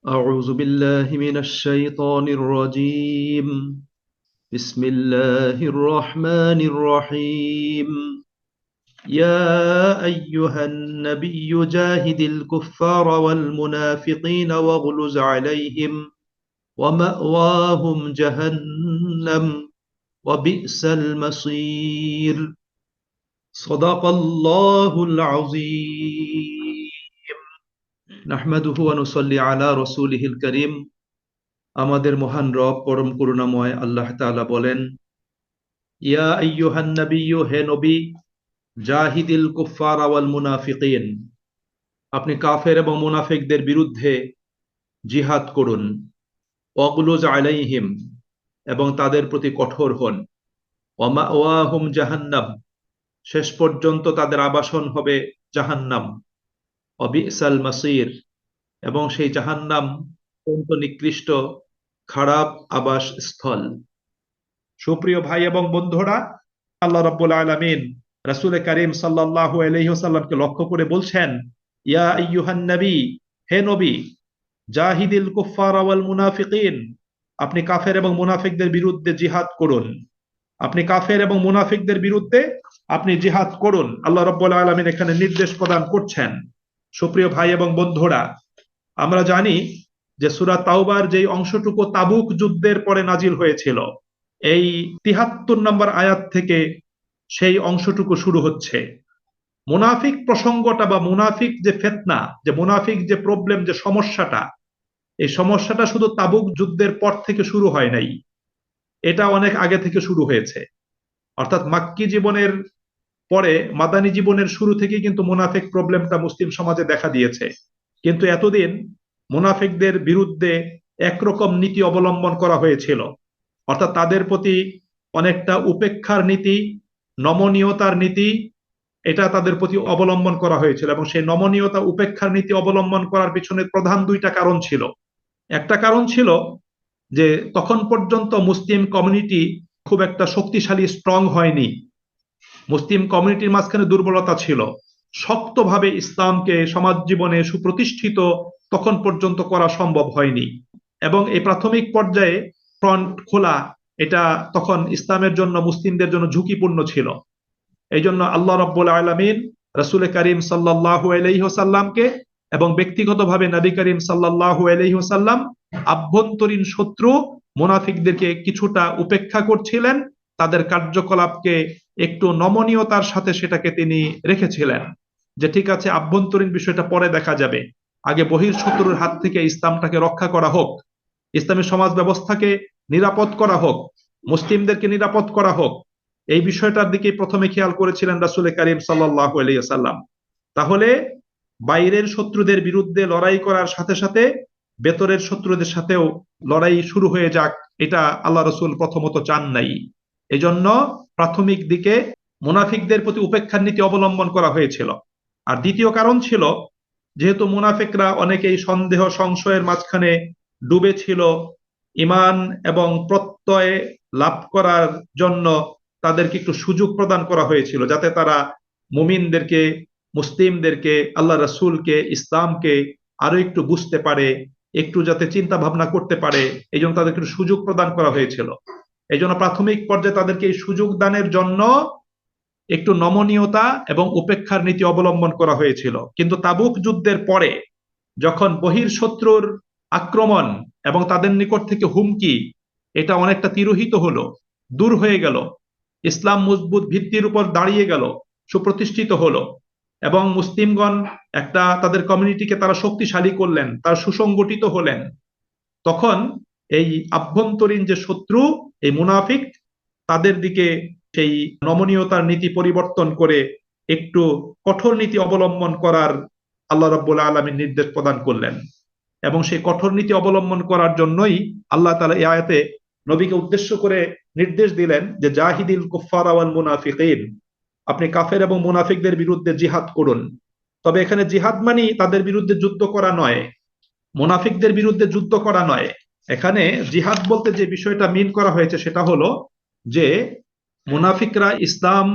أعوذ بالله من الشيطان الرجيم. بسم الله الرحمن الرحيم. يا أيها النبي جاهد الكفار والمنافقين واغلظ عليهم ومأواهم جهنم وبئس المصير. صدق الله العظيم. نحمده ونصلي على رسوله الكريم. আমাদের মহান রব পরম করুণাময় আল্লাহ তাআলা বলেন, ইয়া আইয়ুহান নাবিয়্যু, হে নবী, জাহিদিল কুফফারা ওয়াল মুনাফিকিন, আপনি কাফের এবং মুনাফিকদের বিরুদ্ধে জিহাদ করুন। ওয়াগলুজ আলাইহিম, এবং তাদের প্রতি কঠোর হন। ওয়া মাওয়াহুম জাহান্নাম, শেষ পর্যন্ত তাদের আবাসন হবে জাহান্নাম। ওয়া বিসাল মাসির, এবং সেই জাহান্নাম অত্যন্ত নিকৃষ্ট, খারাপ আবাস স্থল। সুপ্রিয় ভাই এবং বন্ধুরা, আল্লাহ রাব্বুল আলামিন রাসূল কারীম সাল্লাল্লাহু আলাইহি ওয়াসাল্লামকে লক্ষ্য করে বলছেন, ইয়া আইয়ুহান নবী, হে নবী, জাহিদিল কুফফারা ওয়াল মুনাফিকিন, আপনি কাফের এবং মুনাফিকদের বিরুদ্ধে জিহাদ করুন। আপনি কাফের এবং মুনাফিকদের বিরুদ্ধে আপনি জিহাদ করুন। আল্লাহ রাব্বুল আলামিন এখানে নির্দেশ প্রদান করছেন। সুপ্রিয় ভাই এবং বন্ধুরা, আমরা জানি যে সূরা তাওবার যেই অংশটুকু তাবুক যুদ্ধের পরে নাজিল হয়েছিল, এই ৭৩ নম্বর আয়াত থেকে সেই অংশটুকু শুরু হচ্ছে। মুনাফিক প্রসঙ্গটা বা মুনাফিক যে ফিতনা, যে মুনাফিক যে প্রবলেম, যে সমস্যাটা, এই সমস্যাটা শুধু তাবুক যুদ্ধের পর থেকে শুরু হয় নাই, এটা অনেক আগে থেকে শুরু হয়েছে। অর্থাৎ মাক্কি জীবনের পরে মাদানী জীবনের শুরু থেকে কিন্তু মুনাফিক প্রবলেমটা মুসলিম সমাজে দেখা দিয়েছে। কিন্তু এতদিন মুনাফিকদের বিরুদ্ধে একরকম নীতি অবলম্বন করা হয়েছিল, অর্থাৎ তাদের প্রতি অনেকটা উপেক্ষার নীতি, নমনীয়তার নীতি, এটা তাদের প্রতি অবলম্বন করা হয়েছিল। এবং সেই নমনীয়তা উপেক্ষার নীতি অবলম্বন করার পিছনে প্রধান দুইটা কারণ ছিল। একটা কারণ ছিল যে তখন পর্যন্ত মুসলিম কমিউনিটি খুব একটা শক্তিশালী, স্ট্রং হয়নি। মুসলিম কমিউনিটির মাঝখানে দুর্বলতা ছিল। শক্তভাবে ইসলামকে সমাজ জীবনে সুপ্রতিষ্ঠিত তখন পর্যন্ত করা সম্ভব হয়নি। এবং এই প্রাথমিক পর্যায়ে ফ্রন্ট খোলা, এটা তখন ইসলামের জন্য, মুসলিমদের জন্য ঝুঁকিপূর্ণ ছিল। এই জন্য আল্লাহ রাব্বুল আলামিন রাসূল কারীম সাল্লাল্লাহু আলাইহি ওয়াসাল্লামকে এবং ব্যক্তিগতভাবে নবী করিম সাল্লাল্লাহু আলাইহি ওয়াসাল্লাম আভ্যন্তরীণ শত্রু মুনাফিকদেরকে কিছুটা উপেক্ষা করছিলেন, তাদের কার্যকলাপকে একটু নমনীয়তার সাথে সেটাকে তিনি রেখেছিলেন, যে ঠিক আছে, আভ্যন্তরীণ বিষয়টা পরে দেখা যাবে, আগে বহির শত্রুর হাত থেকে ইসলামটাকে রক্ষা করা হোক, ইসলামী সমাজ ব্যবস্থাকে নিরাপদ করা হোক, মুসলিমদেরকে নিরাপদ করা হোক। এই বিষয়টার দিকে প্রথমে খেয়াল করেছিলেন রাসূল কারীম সাল্লাল্লাহু আলাইহি ওয়াসাল্লাম। তাহলে বাইরের শত্রুদের বিরুদ্ধে লড়াই করার সাথে সাথে ভেতরের শত্রুদের সাথেও লড়াই শুরু হয়ে যাক, এটা আল্লাহ রাসূল প্রথমত চান নাই। এজন্য প্রাথমিক দিকে মুনাফিকদের প্রতি উপেক্ষার নীতি অবলম্বন করা হয়েছিল। আর দ্বিতীয় কারণ ছিল, যেহেতু মুনাফিকরা অনেকেই সন্দেহ সংশয়ের মাঝখানে ডুবে ছিল, ঈমান এবং প্রত্যয় লাভ করার জন্য তাদেরকে একটু সুযোগ প্রদান করা হয়েছিল, যাতে তারা মুমিনদেরকে, মুসলিমদেরকে, আল্লাহ রাসূলকে, ইসলামকে আরো একটু বুঝতে পারে, একটু যাতে চিন্তা ভাবনা করতে পারে, এই জন্য তাদেরকে একটু সুযোগ প্রদান করা হয়েছিল। এই জন্য প্রাথমিক পর্যায়ে তাদেরকে এই সুযোগ দানের জন্য একটু নমনীয়তা এবং উপেক্ষার নীতি অবলম্বন করা হয়েছিল। কিন্তু তাবুক যুদ্ধের পরে যখন বহির শত্রুর আক্রমণ এবং তাদের নিকট থেকে হুমকি, এটা অনেকটা তিরোহিত হলো, দূর হয়ে গেল, ইসলাম মজবুত ভিত্তির উপর দাঁড়িয়ে গেল, সুপ্রতিষ্ঠিত হলো, এবং মুসলিমগণ একটা তাদের কমিউনিটিকে তারা শক্তিশালী করলেন, তারা সুসংগঠিত হলেন, তখন এই আভ্যন্তরীণ যে শত্রু, এই মুনাফিক, তাদের দিকে সেই নমনীয়তার নীতি পরিবর্তন করে একটু কঠোর নীতি অবলম্বন করার আল্লাহ রাব্বুল আলামিন নির্দেশ প্রদান করলেন। এবং সেই কঠোর নীতি অবলম্বন করার জন্যই আল্লাহ তাআলা এই আয়াতে নবীকে উদ্দেশ্য করে নির্দেশ দিলেন যে জাহিদিল কুফফারা ওয়াল মুনাফিকিন, আপনি কাফের এবং মুনাফিকদের বিরুদ্ধে জিহাদ করুন। তবে এখানে জিহাদ মানে তাদের বিরুদ্ধে যুদ্ধ করা নয়, মুনাফিকদের বিরুদ্ধে যুদ্ধ করা নয়। এখানে জিহাদ বলতে যে বিষয়টা মিন করা হয়েছে সেটা হলো যে মুনাফিকরা ইসলাম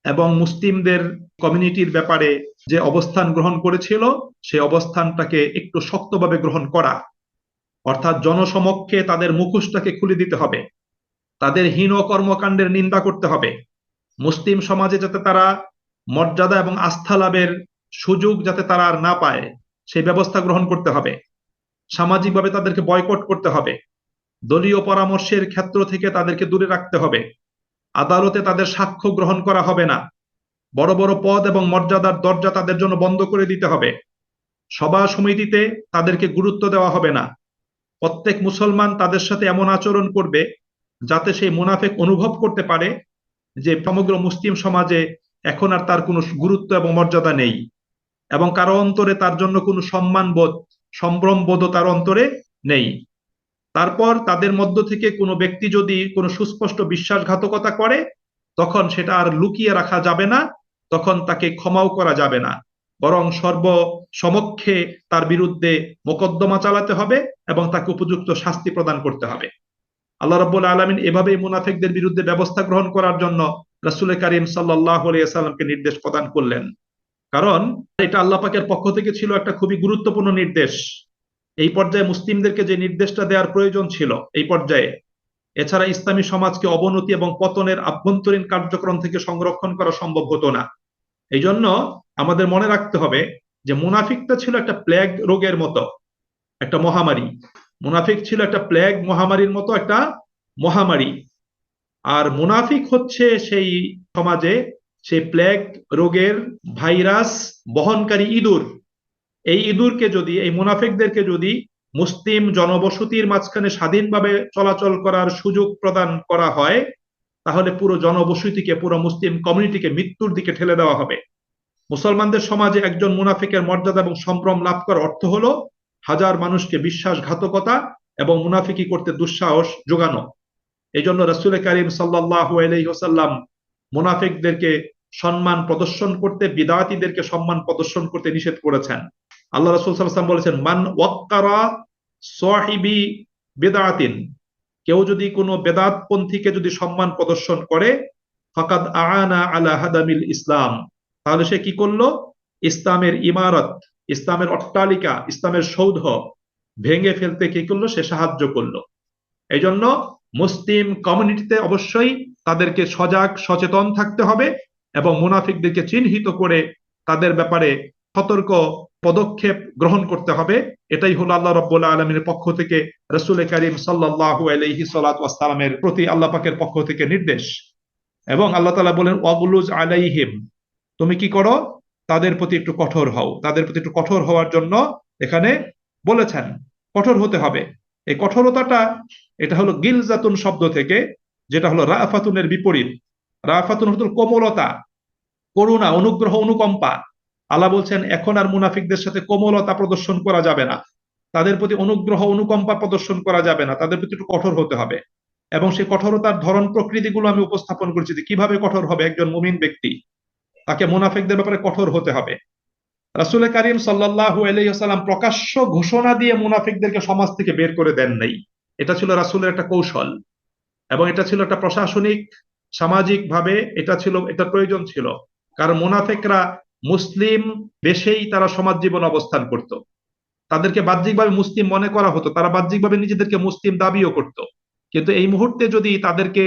এবং মুসলিমদের কমিউনিটির ব্যাপারে যে অবস্থান গ্রহণ করেছিল, সেই অবস্থানটাকে একটু শক্তভাবে গ্রহণ করা, অর্থাৎ জনসমক্ষে তাদের মুখোশটাকে খুলে দিতে হবে, তাদের হীন কর্মকাণ্ডের নিন্দা করতে হবে, মুসলিম সমাজে যাতে তারা মর্যাদা এবং আস্থা লাভের সুযোগ যাতে তারা আর না পায় সেই ব্যবস্থা গ্রহণ করতে হবে, সামাজিকভাবে তাদেরকে বয়কট করতে হবে, দলীয় পরামর্শের ক্ষেত্র থেকে তাদেরকে দূরে রাখতে হবে, আদালতে তাদের সাক্ষ্য গ্রহণ করা হবে না, বড় বড় পদ এবং মর্যাদার দরজা তাদের জন্য বন্ধ করে দিতে হবে, সভা সমিতিতে তাদেরকে গুরুত্ব দেওয়া হবে না, প্রত্যেক মুসলমান তাদের সাথে এমন আচরণ করবে যাতে সেই মুনাফিক অনুভব করতে পারে যে সমগ্র মুসলিম সমাজে এখন আর তার কোনো গুরুত্ব এবং মর্যাদা নেই, এবং কারো অন্তরে তার জন্য কোনো সম্মান বোধ সম্ভ্রম বোধ তার অন্তরে নেই। তারপর তাদের মধ্য থেকে কোনো ব্যক্তি যদি কোনো সুস্পষ্ট বিশ্বাসঘাতকতা করে তখন সেটা আর লুকিয়ে রাখা যাবে না, তখন তাকে ক্ষমাও করা যাবে না, বরং সর্বসমক্ষে তার বিরুদ্ধে মোকদ্দমা চালাতে হবে এবং তাকে উপযুক্ত শাস্তি প্রদান করতে হবে। আল্লাহ রাব্বুল আলামিন এভাবেই মুনাফিকদের বিরুদ্ধে ব্যবস্থা গ্রহণ করার জন্য রাসূল করিম সাল্লাল্লাহু আলাইহি ওয়াসাল্লামকে নির্দেশ প্রদান করলেন, কারণ এটা আল্লাহ পাকের পক্ষ থেকে ছিল একটা খুবই গুরুত্বপূর্ণ নির্দেশ। এই পর্যায়ে মুসলিমদেরকে যে নির্দেশটা দেওয়ার প্রয়োজন ছিল এই পর্যায়ে, এছাড়া ইসলামী সমাজকে অবনতি এবং পতনের আভ্যন্তরীণ কার্যক্রম থেকে সংরক্ষণ করা সম্ভব হতো না। এই জন্য আমাদের মনে রাখতে হবে যে মুনাফিকটা ছিল একটা প্লেগ রোগের মতো একটা মহামারী, মুনাফিক ছিল একটা প্লেগ মহামারীর মতো একটা মহামারী। আর মুনাফিক হচ্ছে সেই সমাজে সেই প্লেগ রোগের ভাইরাস বহনকারী ইঁদুর। এই ইঁদুরকে যদি, এই মুনাফিকদেরকে যদি মুসলিম জনবসতির মাঝখানে স্বাধীনভাবে চলাচল করার সুযোগ প্রদান করা হয় তাহলে পুরো জনবসতিকে, পুরো মুসলিম কমিউনিটিকে মৃত্যুর দিকে ঠেলে দেওয়া হবে। মুসলমানদের সমাজে একজন মুনাফিকের মর্যাদা এবং সম্ভ্রম লাভ করার অর্থ হলো হাজার মানুষকে বিশ্বাসঘাতকতা এবং মুনাফিকি করতে দুঃসাহস যোগানো। এই জন্য রাসূল করিম সাল্লাল্লাহু আলাইহি ওয়াসাল্লাম মুনাফিকদেরকে সম্মান প্রদর্শন করতে, বিদআতীদেরকে সম্মান প্রদর্শন করতে নিষেধ করেছেন। আল্লাহ রাসূল সাল্লাল্লাহু আলাইহি ওয়াসাল্লাম বলেছেন, মান ওয়াক্কারা সাহিবি বিদআতিন, কেউ যদি কোনো বেদাতপন্থীকে যদি সম্মান প্রদর্শন করে, ফাকাদ আআনা আলা হাদামিল ইসলাম, তাহলে সে কি করলো? ইসলামের ইমারত, ইসলামের অট্টালিকা, ইসলামের সৌধ ভেঙে ফেলতে কি করলো? সে সাহায্য করলো। এই জন্য মুসলিম কমিউনিটিতে অবশ্যই তাদেরকে সজাগ সচেতন থাকতে হবে এবং মুনাফিকদেরকে চিহ্নিত করে তাদের ব্যাপারে সতর্ক পদক্ষেপ গ্রহণ করতে হবে। এটাই হলো আল্লাহ রাব্বুল আলামিনের পক্ষ থেকে রাসূল করিম সাল্লাল্লাহু আলাইহি সাল্লাতু ওয়াস সালামের প্রতি আল্লাহ পাকের পক্ষ থেকে নির্দেশ। এবং আল্লাহ তাআলা বলেন, ওয়াগলুজ আলাইহিম, তুমি কি করো? তাদের প্রতি একটু কঠোর হও। তাদের প্রতি একটু কঠোর হওয়ার জন্য এখানে বলেছেন, কঠোর হতে হবে। এই কঠোরতাটা এটা হলো গিলজাতুন শব্দ থেকে, যেটা হলো রাফাতুনের বিপরীত। রাফাতুন হলো কোমলতা, করুণা, অনুগ্রহ, অনুকম্পা। আল্লাহ বলছেন এখন আর মুনাফিকদের সাথে কোমলতা প্রদর্শন করা যাবে না, তাদের প্রতি অনুগ্রহ অনুকম্পা প্রদর্শন করা যাবে না, তাদের প্রতি একটু কঠোর হতে হবে। এবং সেই কঠোরতার ধরন প্রকৃতিগুলো আমি উপস্থাপন করছি যে কিভাবে কঠোর হবে একজন মুমিন ব্যক্তি, তাকে মুনাফিকদের ব্যাপারে কঠোর হতে হবে। রাসূল করিম সাল্লাল্লাহু আলাইহি ওয়াসাল্লাম প্রকাশ্য ঘোষণা দিয়ে মুনাফিকদেরকে সমাজ থেকে বের করে দেন নাই। এটা ছিল রাসূলের একটা কৌশল এবং এটা ছিল একটা প্রশাসনিক, সামাজিক ভাবে এটা প্রয়োজন ছিল। কারণ মুনাফিকরা মুসলিম দেশেই তারা সমাজ জীবন অবস্থান করত, তাদেরকে বাহ্যিকভাবে মুসলিম মনে করা হতো, তারা বাহ্যিকভাবে নিজেদেরকে মুসলিম দাবিও করত। কিন্তু এই মুহূর্তে যদি তাদেরকে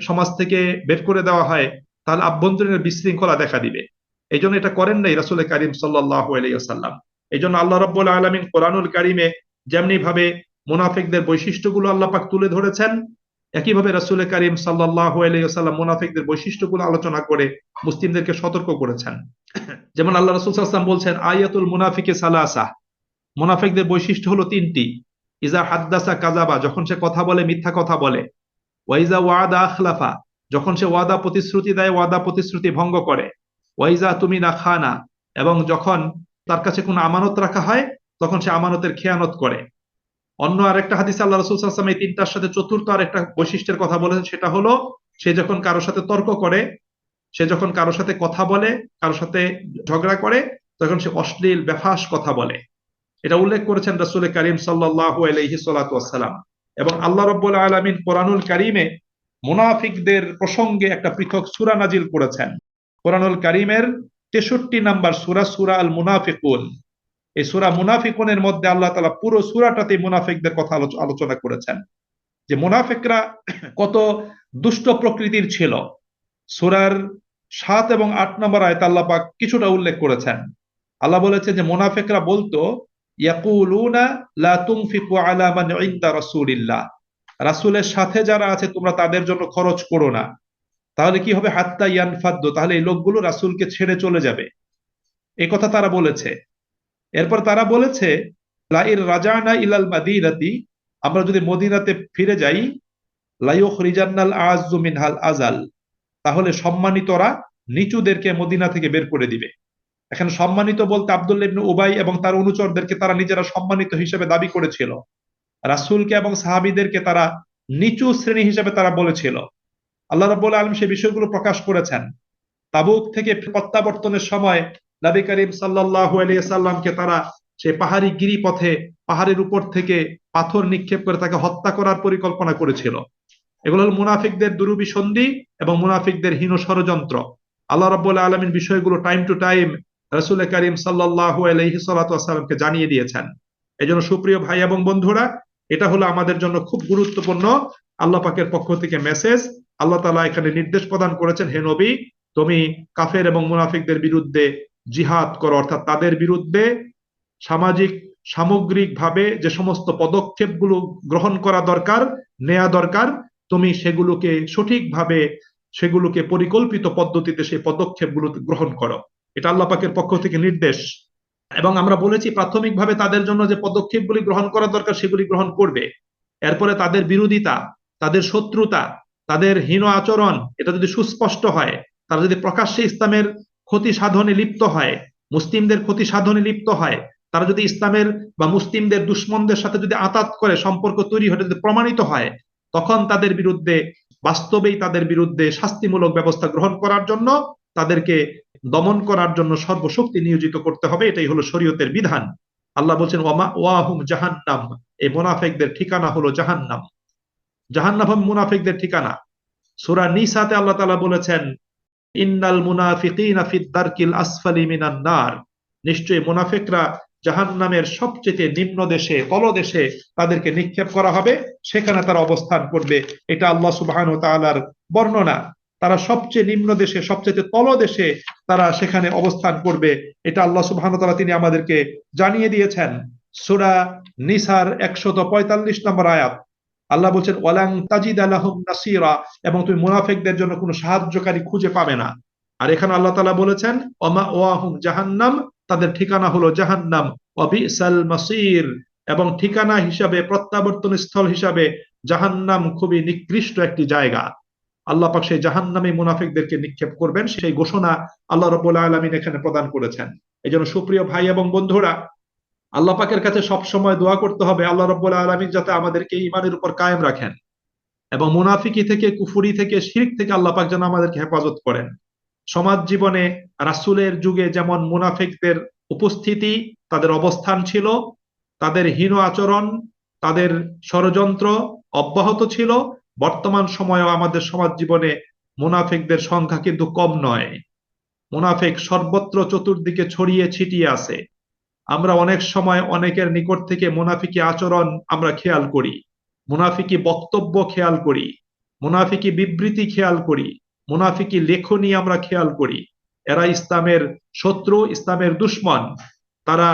সমাজ থেকে বের করে দেওয়া হয় তাহলে আভ্যন্তরীণ বিশৃঙ্খলা দেখা দিবে। এই জন্য এটা করেন নাই রাসূল করিম সাল্লাল্লাহু আলাইহি ওয়াসাল্লাম। এই জন্য আল্লাহ রাব্বুল আলামিন কোরআনুল কারীমে যেমনি ভাবে মুনাফিকদের বৈশিষ্ট্যগুলো আল্লাহ পাক তুলে ধরেছেন, একইভাবে রাসূল করিম সাল্লাল্লাহু আলাইহি ওয়াসাল্লাম মুনাফিকদের বৈশিষ্ট্যগুলো আলোচনা করে মুসলিমদেরকে সতর্ক করেছেন। যেমন আল্লাহ রাসূল সাল্লাল্লাহু আলাইহি ওয়াসাল্লাম বলছেন, আয়াতুল মুনাফিকি সালাসা, মুনাফিকদের বৈশিষ্ট্য হলো তিনটি। ইজা হাদ্দাসা কাযাবা, যখন সে কথা বলে মিথ্যা কথা বলে। ওয়াইজা ওয়াদা আখলাফা, যখন সে ওয়াদা প্রতিশ্রুতি দেয় ওয়াদা প্রতিশ্রুতি ভঙ্গ করে। ওয়াইজা তুমিনা খানা, এবং যখন তার কাছে কোনো আমানত রাখা হয় তখন সে আমানতের খেয়ানত করে। অন্য আরেকটা হাদিসে আল্লাহ রাসূল সাল্লাল্লাহু আলাইহি ওয়াসাল্লাম এই তিনটার সাথে চতুর্থ আরেকটা বৈশিষ্ট্যের কথা বলেছেন, সেটা হলো সে যখন কারোর সাথে তর্ক করে, সে যখন কারোর সাথে কথা বলে, কারোর সাথে ঝগড়া করে, তখন সে অশ্লীল বেফাস কথা বলে। এটা উল্লেখ করেছেন রাসূল করিম সাল্লাল্লাহু আলাইহি ওয়াসাল্লাম। এবং আল্লাহ রাব্বুল আলামিন কোরআনুল কারীমে মুনাফিকদের প্রসঙ্গে একটা পৃথক সূরা নাজিল করেছেন। কোরআনুল কারীমের 63 নম্বর সূরা, সূরা আল মুনাফিকুন। এই সূরা মুনাফিকুনের মধ্যে আল্লাহ তাআলা পুরো সূরাটাতে মুনাফিকদের কথা আলোচনা করেছেন, যে মুনাফিকরা কত দুষ্ট প্রকৃতির ছিল। সূরার 7 এবং 8 নম্বর আয়াতে আল্লাহ পাক কিছুটা উল্লেখ করেছেন। আল্লাহ বলেছে যে মুনাফিকরা বলতো, ইয়াকুলুনা লা তুনফিকু আলা মান ইনদা রাসূলিল্লাহ, রাসূলের সাথে যারা আছে তোমরা তাদের জন্য খরচ করো না। তাহলে কি হবে? হাত্তা ইয়ানফাদ্দু, তাহলে এই লোকগুলো রাসূলকে ছেড়ে চলে যাবে, এই কথা তারা বলেছে। এরপর তারা বলেছে, লাইর রাজানা ইলাল মাদিনাতি, আমরা যদি মদিনাতে ফিরে যাই, লাইয়ুখরিজান্নাল আযযু মিনহাল আযাল, তাহলে সম্মানিতরা নিচুদেরকে মদিনা থেকে বের করে দিবে। এখানে সম্মানিত বলতে আব্দুল্লাহ ইবনে উবাই এবং তার অনুচরদেরকে তারা নিজেরা সম্মানিত হিসেবে দাবি করেছিল, রাসূলকে এবং সাহাবীদেরকে তারা নিচু শ্রেণী হিসেবে তারা বলেছিল। আল্লাহ রাব্বুল আলামিন সেই বিষয়গুলো প্রকাশ করেছেন। তাবুক থেকে প্রত্যাবর্তনের সময় নবী করিম সাল্লাল্লাহু আলাইহি সাল্লামকে তারা সেই পাহাড়ি গিরিপথে পাহাড়ের উপর থেকে পাথর নিক্ষেপ করে তাকে হত্যা করার পরিকল্পনা করেছিল। এগুলো হল মুনাফিকদের দুরুবিসন্ধি এবং মুনাফিকদের হীন ষড়যন্ত্র। আল্লাহ রাব্বুল আলামিন বিষয়গুলো টাইম টু টাইম রাসূল করিম সাল্লাল্লাহু আলাইহি সাল্লামকে জানিয়ে দিয়েছেন। এজন্য সুপ্রিয় ভাই এবং বন্ধুরা, এটা হলো আমাদের জন্য খুব গুরুত্বপূর্ণ আল্লাহ পাকের পক্ষ থেকে মেসেজ। আল্লাহ তাআলা এখানে নির্দেশ প্রদান করেছেন, হে নবী, তুমি কাফের এবং মুনাফিকদের বিরুদ্ধে জিহাদ করো, অর্থাৎ তাদের বিরুদ্ধে সামাজিক সামগ্রিক ভাবে যে সমস্ত পদক্ষেপগুলো গ্রহণ করা দরকার, নেয়া দরকার, তুমি সেগুলোকে সঠিকভাবে, সেগুলোকে পরিকল্পিত পদ্ধতিতে সেই পদক্ষেপগুলো গ্রহণ করো। এটা আল্লাহ পাকের পক্ষ থেকে নির্দেশ। এবং আমরা বলেছি প্রাথমিকভাবে তাদের জন্য যে পদক্ষেপগুলি গ্রহণ করা দরকার সেগুলি গ্রহণ করবে। এরপরে তাদের বিরোধিতা, তাদের শত্রুতা, তাদের হীন আচরণ এটা যদি সুস্পষ্ট হয়, তারা যদি প্রকাশ্যে ইসলামের ক্ষতি সাধনে লিপ্ত হয়, মুসলিমদের ক্ষতি সাধনে লিপ্ত হয়, তারা যদি ইসলামের বা মুসলিমদের দুশ্মনদের সাথে যদি আঁতাত করে সম্পর্ক তৈরি হয়ে যদি প্রমাণিত হয়, তখন তাদের বিরুদ্ধে, বাস্তবেই তাদের বিরুদ্ধে শাস্তিমূলক ব্যবস্থা গ্রহণ করার জন্য, তাদেরকে দমন করার জন্য সর্বশক্তি নিয়োজিত করতে হবে। এটাই হলো শরীয়তের বিধান। আল্লাহ বলছেন, ওয়ামা ওয়াহুম জাহান্নাম, এই মুনাফিকদের ঠিকানা হলো জাহান্নাম। জাহান্নাম হবে মুনাফিকদের ঠিকানা। সূরা নিসাতে আল্লাহ তাআলা বলেছেন, ইন্নাল মুনাফিকিনা ফিদ দারকিল আসফালি মিনান নার, নিশ্চয়ই মুনাফিকরা জাহান্নামের সবচেয়ে নিম্ন দেশে, তলদেশে তাদেরকে নিক্ষেপ করা হবে, সেখানে তারা অবস্থান করবে। এটা আল্লাহ সুবহানাহু ওয়া তাআলার বর্ণনা। তারা সবচেয়ে নিম্ন দেশে, সবচেয়ে তলদেশে তারা সেখানে অবস্থান করবে, এটা আল্লাহ সুবহানাহু ওয়া তাআলা তিনি আমাদেরকে জানিয়ে দিয়েছেন। সূরা নিসার 145 নম্বর আয়াত আল্লাহ বলছেন, ওয়ালাং তাজিদা লাহুম নাসীরা, এবং তুমি মুনাফিকদের জন্য কোনো সাহায্যকারী খুঁজে পাবে না। আর এখানে আল্লাহ তাআলা বলেছেন, ওমা ওয়াহুম জাহান্নাম, তাদের ঠিকানা হলো জাহান্নাম, ওয়া বিসাল মাসীর, এবং ঠিকানা হিসাবে, প্রত্যাবর্তন স্থল হিসাবে জাহান্নাম খুবই নিকৃষ্ট একটি জায়গা। আল্লাহ পাক সেই জাহান্নামে মুনাফিকদেরকে নিক্ষেপ করবেন, সেই ঘোষণা আল্লাহ রাব্বুল আলামিন এখানে প্রদান করেছেন। এজন্য সুপ্রিয় ভাই এবং বন্ধুরা, আল্লাহ পাকের কাছে সব সময় দোয়া করতে হবে আল্লাহ রাব্বুল আলামিন যাতে আমাদেরকে ঈমানের উপর কায়েম রাখেন, এবং মুনাফিকি থেকে, কুফরি থেকে, শিরক থেকে আল্লাহ পাক যেন আমাদেরকে হেফাজত করেন। সমাজ জীবনে রাসূলের যুগে যেমন মুনাফিকদের উপস্থিতি, তাদের অবস্থান ছিল, তাদের হীন আচরণ, তাদের ষড়যন্ত্র অব্যাহত ছিল, বর্তমান সময়েও আমাদের সমাজ জীবনে মুনাফিকদের সংখ্যা কিন্তু কম নয়। মুনাফিক সর্বত্র চতুর্দিকে ছড়িয়ে ছিটিয়ে আছে। আমরা অনেক সময় অনেকের নিকট থেকে মুনাফিকি আচরণ আমরা খেয়াল করি, মুনাফিকি বক্তব্য খেয়াল করি, মুনাফিকি বিবৃতি খেয়াল করি, মুনাফিকি লেখনী আমরা খেয়াল করি। এরা ইসলামের শত্রু, ইসলামের দুশমন। তারা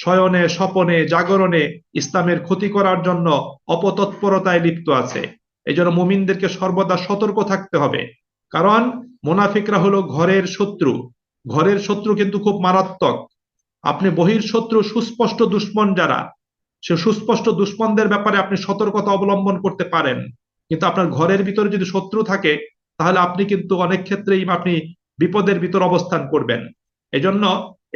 শয়নে, স্বপনে, জাগরণে ইসলামের ক্ষতি করার জন্য অপতৎপরতায় লিপ্ত আছে। এই জন্য মুমিনদেরকে সর্বদা সতর্ক থাকতে হবে, কারণ মুনাফিকরা হলো ঘরের শত্রু। ঘরের শত্রু কিন্তু খুব মারাত্মক। আপনি বহির শত্রু, সুস্পষ্ট দুশ্মন যারা, সে সুস্পষ্ট দুশ্মনদের ব্যাপারে আপনি সতর্কতা অবলম্বন করতে পারেন, কিন্তু আপনার ঘরের ভিতরে যদি শত্রু থাকে, তাহলে আপনি কিন্তু অনেক ক্ষেত্রেই আপনি বিপদের ভিতর অবস্থান করবেন। এজন্য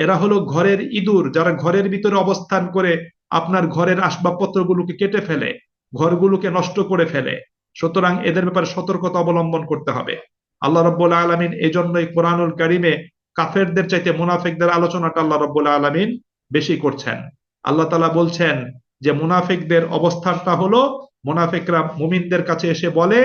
এরা হলো ঘরের ইঁদুর, যারা ঘরের ভিতরে অবস্থান করে আপনার ঘরের আসবাবপত্রগুলোকে কেটে ফেলে, ঘরগুলোকে নষ্ট করে ফেলে। সুতরাং এদের ব্যাপারে সতর্কতা অবলম্বন করতে হবে। আল্লাহ রাব্বুল আলামিন এজন্যই কোরআনুল কারীমে কাফেরদের চাইতে মুনাফিকদের আলোচনাটা আল্লাহ রাব্বুল আলামিন বেশি করছেন। আল্লাহ তাআলা বলছেন যে মুনাফিকদের অবস্থানটা হলো, মুনাফিকরা মুমিনদের কাছে এসে বলে,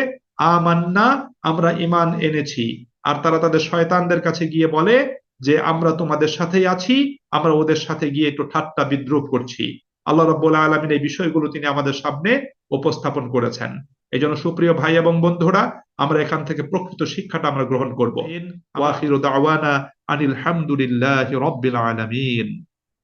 আমান্না, আমরা ঈমান এনেছি। আর তারা তাদের শয়তানদের কাছে গিয়ে বলে, যে আমরা তোমাদের সাথেই আছি, আমরা ওদের সাথে গিয়ে একটু ঠাট্টা বিদ্রুপ করছি। আল্লাহ রাব্বুল আলামিন এই বিষয়গুলো তিনি আমাদের সামনে উপস্থাপন করেছেন। এই জন্য সুপ্রিয় ভাই এবং বন্ধুরা, আমরা এখান থেকে প্রকৃত শিক্ষাটা আমরা গ্রহণ করব। ওয়া আখিরু দাওয়ানা আনিল হামদুলিল্লাহি রাব্বিল আলামিন।